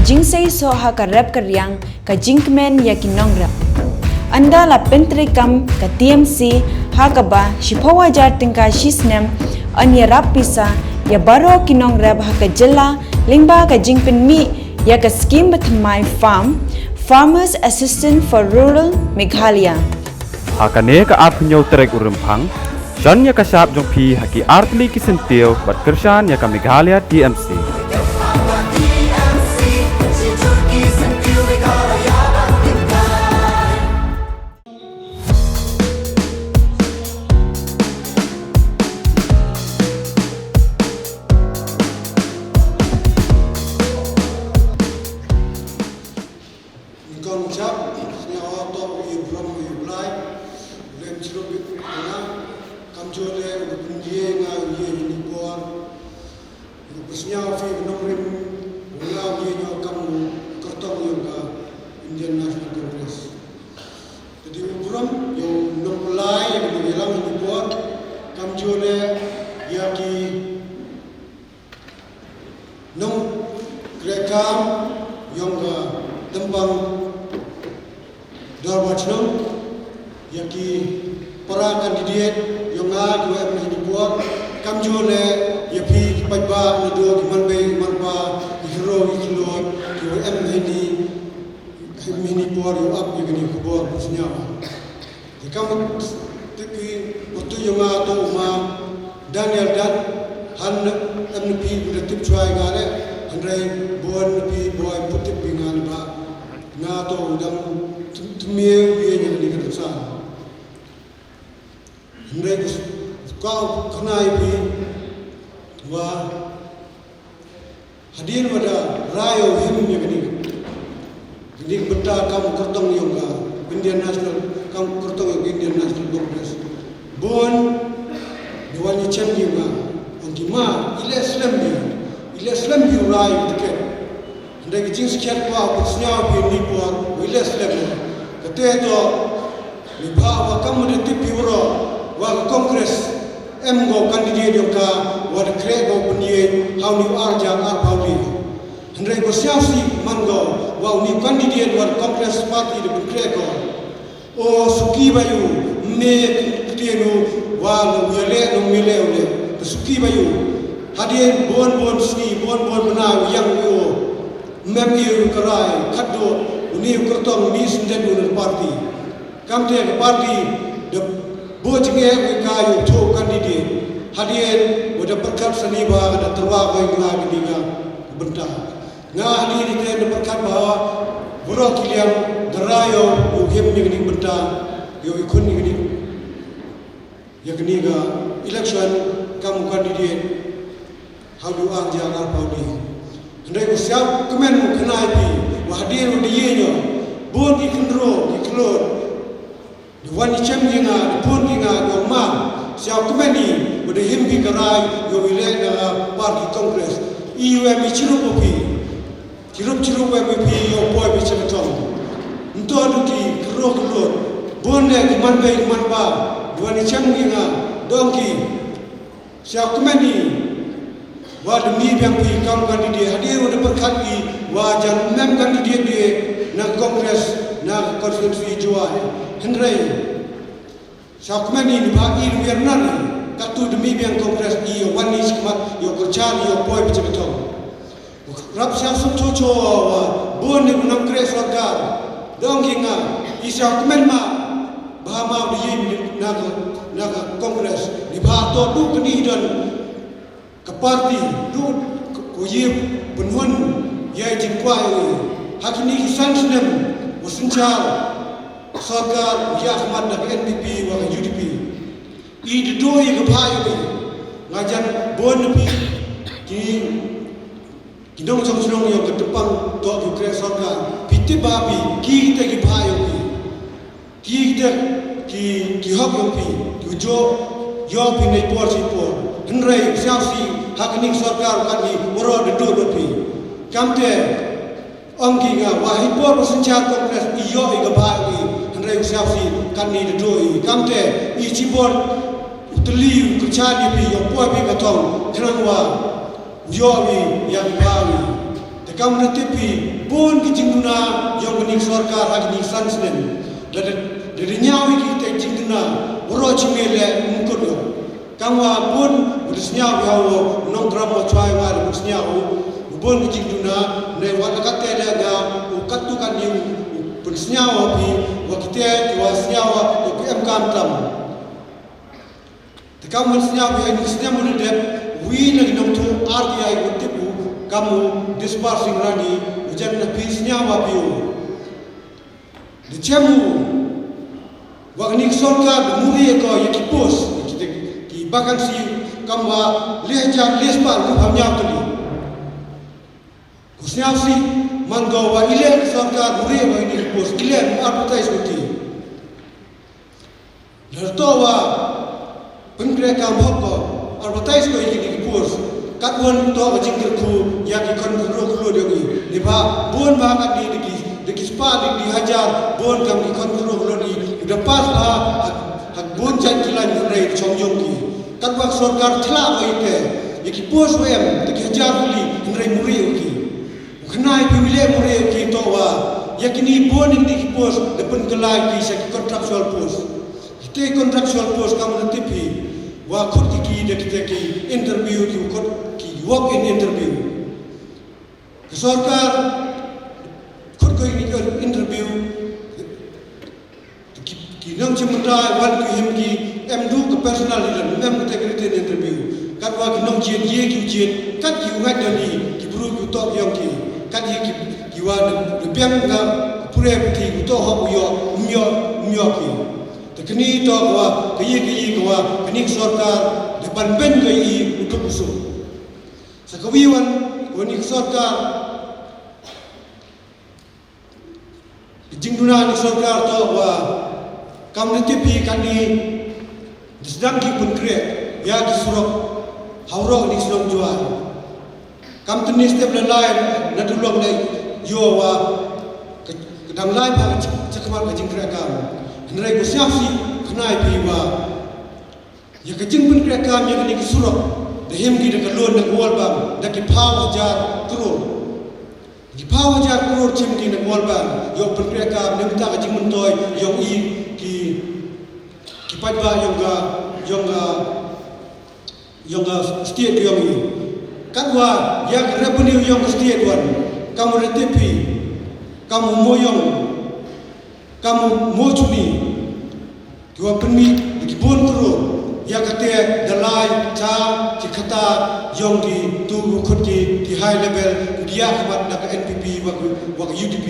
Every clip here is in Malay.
jing say so ha ka rap ka riang ka jingmen ya kinong rap anda la pentrikam ka TMC ha ka ba shipawa jar tingka shisnem anya rap pisa ya baro kinong rap ha ka jela lingba ka jingpen mi ya ka scheme with my farm Farmers Assistant for Rural Meghalaya Hakane ka apnyo trek urempang Jan ya kasap jong pi haki artli kisentil bat kersan ya ka Meghalaya TMC Indian National Congress. Jadi ukuran yang nomulai yang dibilang dibuat kamjole yaki nom krekam yang tembang darwachnam yaki para kandidat yang ada yang dibuat kamjole yapi pajba nado kimanbe manpa hero ikilot QM ini mini por yo up yo gini kubor pusnya jika tapi waktu yang atau Daniel dan han MP bertip cuai gale andai bon MP boy putip bingan ba na to dam tumie biye yang di kesan andai kau kenai bi wa hadir pada rayo him yang gini Jadi benda kamu kertong yang Indian National kamu kertong yang Indian National Congress. Bon, dewan icem juga. Angkima, Islam bi urai tiket. Anda kecing sekian kuah bersnya bi nipuar, Islam. Kata itu, liba wa kamu detip biuro, wa Kongres, go kandidat yang wa dekret go pendiet, how ni arja arbauli. Anda bersiasi manggo. Wow, ni kandidat war Congress Party de Bukreko. O suki bayu me tienu wa ngele no mele ole. Suki bayu hadien bon sni bon bana yang yo mem yo karai khaddo uni kertong ni sindet un party. Kamte party de bojnge kayu to kandidat. Hadien wada perkat sani ba ada terwa ko ngah diga bentah. Ngah ni kita berkat bahawa buruk kilian derayo uhem ni benda yo ikun ni ya kini ga election kamu kandidat how do ang jangan paudi andai ko siap kemen kenai pi wahdir diye nyo bon ikndro iklod duwan icem nginga bon nginga yo ma siap kemen ni bode himbi karai yo wile na party congress iwe michiru popi Cirup MP yo boy bicara tong. Untuk duki kerok bonde kimanbe kimanba dua ni cemginga dongki siap kemeni wa demi yang pi kam kandidat hadir udah berkati wajan mem kandidat dia na kongres na konstitusi juai hendrai siap kemeni ni bagi biarnan katu demi yang kongres iyo wani semat yo kerja yo boy bicara tong. Rap siap cucu bon ni menang kres warga dongkinga isya kemen ma bahama di naga kongres di bahato du keni dan ke parti du kuyip penhun yai jingkwai hakini kisan senem wasencar sarkar ya Ahmad dan NPP wa UDP i doi ke payu ngajan bon ni Kidong song yang ketepang to bukre sarkar piti babi ki kita ki payo ki kita ki hok yang pi tujo yo pi nei por si por henrei siasi hakning sarkar kan ni woro de do pi kamte ongki nga wahi por sencha kongres iyo i ga babi henrei siasi kan ni de do kamte i cibor teli kerja di pi yo po pi ka tong kenangwa Yomi yang bawi, Tekam netipi pun kejingduna yang kening sorkar hagi ni sansnen. Dari nyawi kita jingduna uro cimele mungkut yo. Kamwa pun bersnyaw hawo nong drama cuai ngar bersnyaw pun kejingduna ne wala katele ga ukatukan yu bersnyaw pi wakite wasnyaw to pm kamtam. Tekam bersnyaw ya bersnyaw mudep wi nang nong tu RTI utipu kamu dispersing rani ujan na pisnya wapiu dicemu wagni sorka muri ko yakipos ki bakan si kamwa leja lespa ku hamnya tuli kusnya si mango wa ile sorka muri wa ini pos ile advertise uti lerto wa pengre kam hokko advertise ko ini pos katwan to jingkir ku ya ki kon ro dewi liba bon ba kat di spa di hajar bon kam ki kon ro di depas hak bon chan kilan rei chongjong ki katwa sarkar thla ite ki pos wem di hajar li rei muri ki khnai pi wile muri ki to wa yakini bon di ki pos depan kelai ki sa contractual post ite contractual post kam tipi wa khud ki de ki interview ki khud walk in interview. Sarkar khud ko ini interview ki nang chimda wan ki him ki du ke personal dan mem integrity interview kat wa ki nang jien ye ki jien kat ki ngat ni ki bru ku top yong ki kat ye ki wa de piang ga pure ki ku to ho yo myo ki tekni to wa ki wa kini sarkar de ban ben ga yi untuk usul sakawiwan wani sarkar jingduna ni sarkar to wa community pi kani sedang ki pun kre ya ki surok hauro ni surok jual kam tni step lain na dulong dai yo wa kedang lain pa cakmal ka jingkre kam nrai ko siap si knai pi wa ya ka jing pun kre kam ya ni ki surok him ki de lon na wal bang da ki power jar kror ki power jar kror chim ki na wal bang yo prekre ka ne ta ka jing mun toy yo i ki pajwa yonga state yo i katwa ya revenue yong state wan kamu retepi kamu moyong kamu mojuni ki wa permi ki bon kror ya kate dalai cha ki khata yong ki tu khut ki high level dia khabat na NPP wa UDP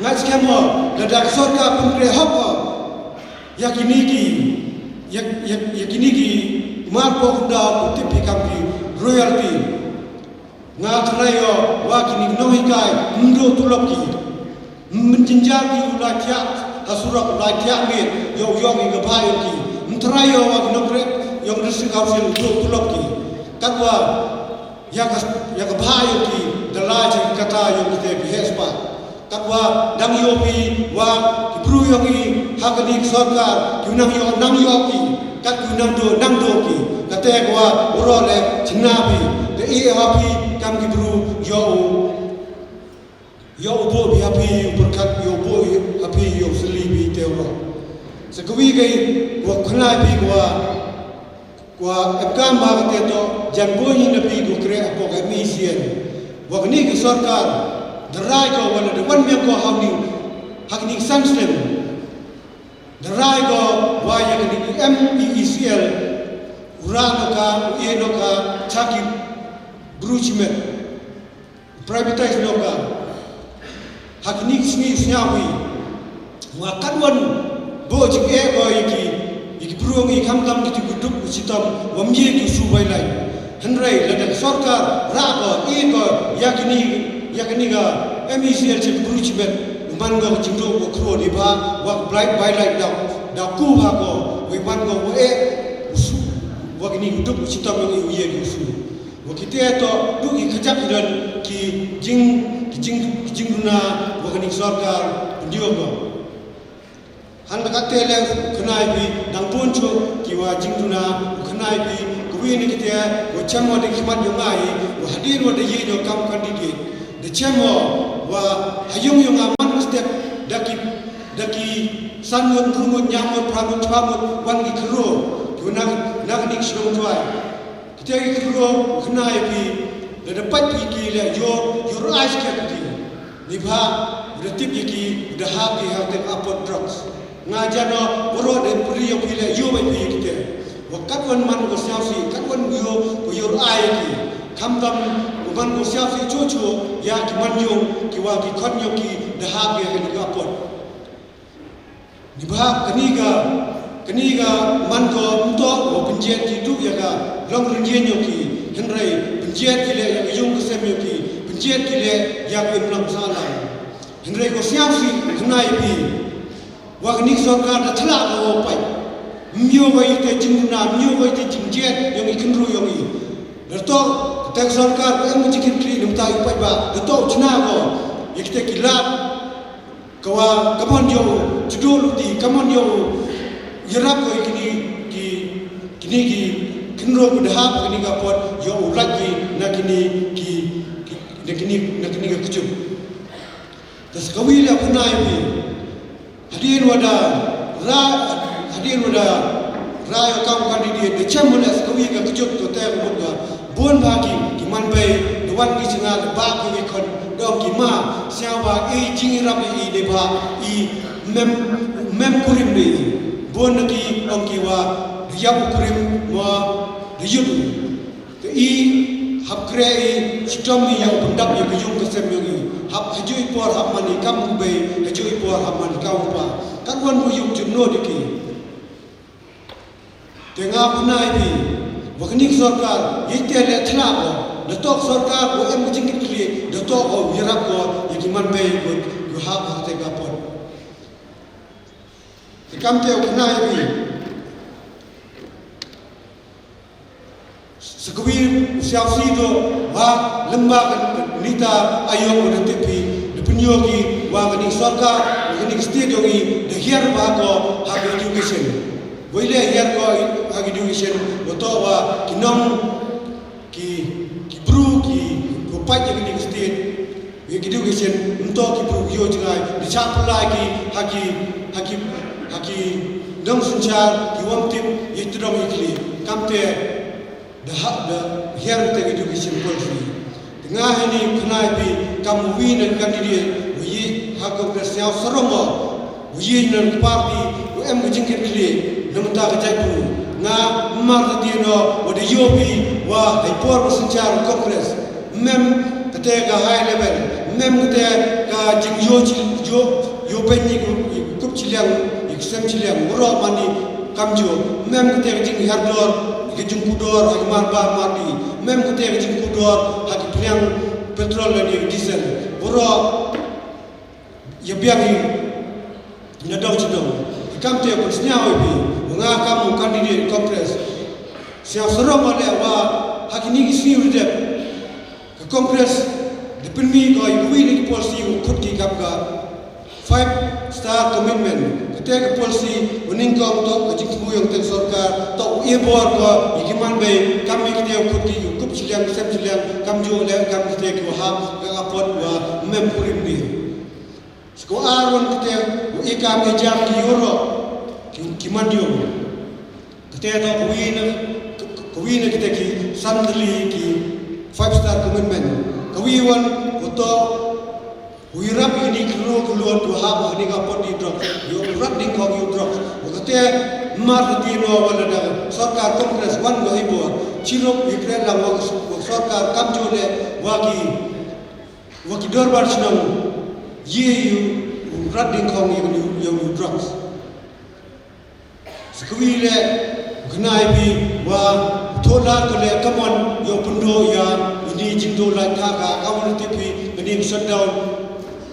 ngai skemo da dak sorka pungre hapa ya kini ki mar po da UDP kam ki royalty nga thrayo wa kini nohi kai ndo tulok ki menjinjar ki ulatia asurak ulatia mi yo yong ki gabai ki Mtrayo wa gnokre yang resi kausil tulok ki katwa ya ka bhayo ki dalai ki kata yang te bihespa katwa dang yo pi wa ki bru yo ki hagani sarkar yunang yo ki kat yunang do ki kate kwa urole chinabi de EAP kam ki bru yo bo bi happy berkat yo bo happy yo selibi teoro sekawi gai wa khnai pi kwa ekam ba te to janbo ni na pi ko kre ko ga mi sien wa ni ki sarkar darai ko wala de wan me ko hawni hakni sansem darai ko wa ya ni MECL urano ka eno ka chaki bruchme privatize no ka hakni sni snyawi wa kanwan bo jik e ko iki pruong i kham kam ki guduk usitam wamye ki subai lai hanrai la sarkar ra ko e ko yakini ga MECL che bruchme man go jingdo ko khro ni ba wa bright by light da ku ha ko we man go e usu wa kini guduk usitam ngi uye ki usu wa kite to du i khajak dan ki jingduna wa kini sarkar ndio ko han ka tele khnai bi dang poncho ki wa jingduna khnai bi kuwi ni kita wa chamo de khmat yo ngai wa hadir wa de ye yo kam candidate de chamo wa hayung yo ngaman step daki sangon rungut nyamot pramut pramut wan gi kro tu nak dik shong twai kita gi kro khna ye pi de dapat ki le yo rais ke ti ni bha de tip ki de ha ki ha te apot drugs ngajano boro de pri yo pi le yo bai pi kita wakat wan man ko siasi kat wan yo ko yo ai ki kham dam man ko siasi chu chu ya ki man yo ki wa ki khon yo ki de ha ge ni ka pot di ba kani ga man ko mto ko penjet ki du ya ga long rinjen yo ki henrai penjet ki le ya yung ko sem yo ki penjet ki le ya ko lam sala henrai ko siasi knai pi wa ni sarkar da thla ko pai mio bai te jingna mio bai te jingjet yang ikan ru yang i dato tek sarkar ko em jikin kli nim ta pai ba dato chna ko ikte kilap kawa kamon yo judul di kamon yo yarap ko kini kinro ko dah kini ga pot yo ulagi na kini ga kucuk das kawi la kunai bi hadin wada rayo kam candidate de chamulas kawi ga kucuk to te bunga bon bagi ki man bai duan ki singa ba ko ni kon dom ki ma sia ba e jing rap e de ba I mem kurim ni bon ki om ki wa yap kurim wa de yud te I hab kre e stom ni yang bundap yang yung ke sem yung hab hajui por hab mani kam bai hajui por hab mani ka pa kan wan bu yung junno de ki tengah punai ni waknik sarkar yete le thla ko datok sarkar ko em jingit kli datok ko yarap ko yakiman bai ko you have to take up on kam te punai ni sekwi siasi do wa lembaga nita ayo ko tepi de penyogi wa ngani sarkar ngani state yogi de here ba ko have education boile here ko have education boto wa kinom ki bru ki ko paje ngani state education untuk ki bru yo jingai di chapla ki haki dong sunchar ki wamtip yitrom ikli kamte the here the education policy tengah ini kenai bi kamu win dan candidate wi hakam bersiap seromo wi nan parti em jingkir kili namta kajaipu na martino wada yobi wa hyper senchar congress mem katega high level mem katega jing yo penyi kup chiliang iksem chiliang muro mani kamjo mem katega jing herdor jing kudor agmar ba mati mem katega jing kudor hak priang petrol dan diesel muro yabiangi nyadau chidong kamte persnya obi nga kamu candidate congress siap serong ole wa hakini isi udep ke congress dependmi ko iwi ni policy ukut ki kapga 5-star commitment ketika policy meningkau to kejingmu yang ten sarkar to ebor ko ikiman bay kami kita ukut ki ukup siliang sem siliang kamjo le kam kita ko ha ka apot wa mem kurim ni sko aron kita ikam ejam ki euro kimandio ketika kawin kita ki sandali ki 5-star commitment kawiwan oto wirap ini keluar tu hab ini kapot di drop yo rat ding kau yo drop ketika martino wala da sarkar kongres wan go ibo chirop ikre la mo sarkar kamjole waki dorbar sinam ye yu rat ding kau yo drugs sekwile gnai bi wa thola ko le kamon yo pundo ya ini jindo la thaka kamun tipi ngani shutdown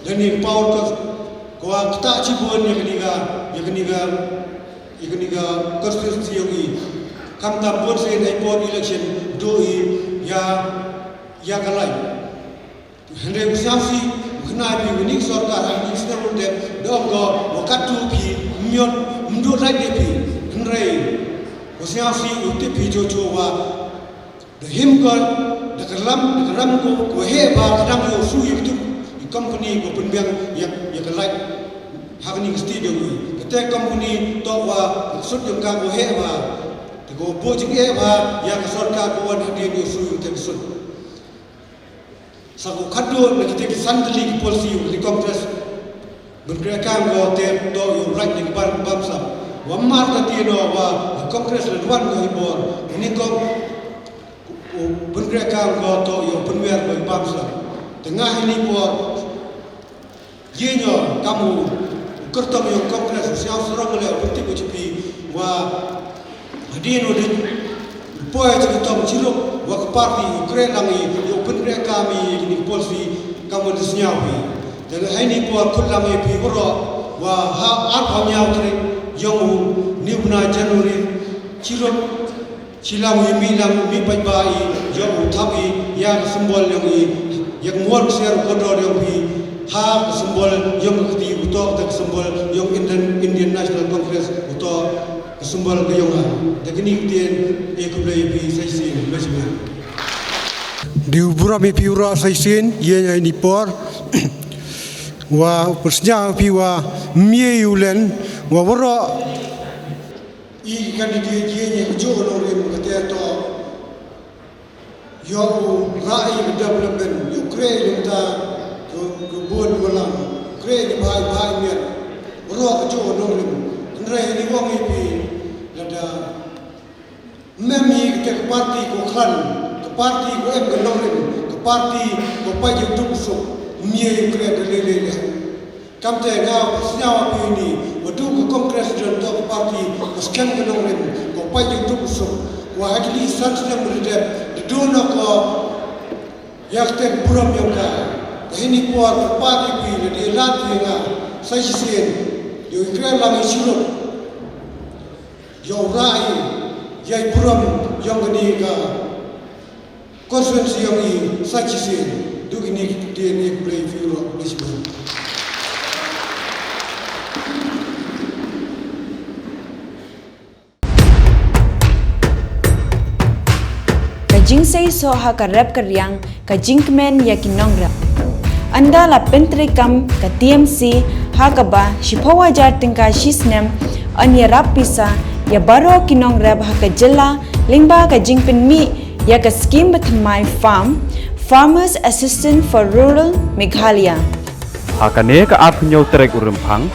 ngani power ko kita cibon ya keniga constituency yogi kam ta bon se dai port election doi ya galai hande siasi gnai bi ngani sarkar ang istem de dongo wakatu pi myot mdo lai de pi Henry, usia si uti pijo wa the him God the karam ko he ba kadang yo su itu di company ko penbiang yang like hagning studio kete company to wa sut yung ka ko he ba ko bo jing e ba yang sarkar ko wan hadi yo su te sut sa ko khaddo na kite sandali ko policy di congress bergerakkan ko te to yo right ni ban bamsa wa mar ta tino wa congress le wan ko ibor ini ko bergerakkan ko to yo penwer ko bamsa tengah ini ko yenyo kamu kertong yo congress siang serang le berti ko cipi wa hadino de poe ci tom ci lo wa parti kre langi yo penwer kami ini policy kamu disnyawi dan ini buat kulang epi bro wah apa nyau trik yang ni bina Januari cilok cilang mi lang mi bai yang tapi yang simbol yang muat share kodor yang ha simbol yang keti utok tak simbol yang Indian National Congress utok simbol gayungan teknik tien ekubla epi saisin mesma diubura mi piura saisin ye ni por wa persnya piwa mie yulen wa woro I kan dia nya jo no rem kata to yo rai development yo kre ta ko bon wala kre ni bhai miat woro jo no rem ndrai ni wong ipi lada memi ke parti ko khan ke parti ko em ke no rem ke parti ko pa je tuk so mie kre de le kam te ga snyawa pi ni wadu ko congress don to party ko skan ko no ren ko pa je tu so wa hadli sat na muride de do no ko yakte buram yoka hini po party pi de lat nga sa sien yo kre la mi silo yo rai yai buram yong ni ga konsensi yang i sa sien dugini de ne play firo bisbon Kajing say so ha ka rap karyang ka jinkmen ya kinongra anda la pentrikam ka TMC ha ka ba shipawa jartingka shisnem anya rapisa ya baro kinongra ha ka jella lingba ka jingpen mi ya ka scheme my farm Farmers Assistant for Rural Meghalaya. Hakane ka apnyo trek urempang,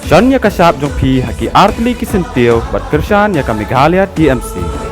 John ya kasap jong pi haki artli kisentil bat kersan ya ka Meghalaya TMC.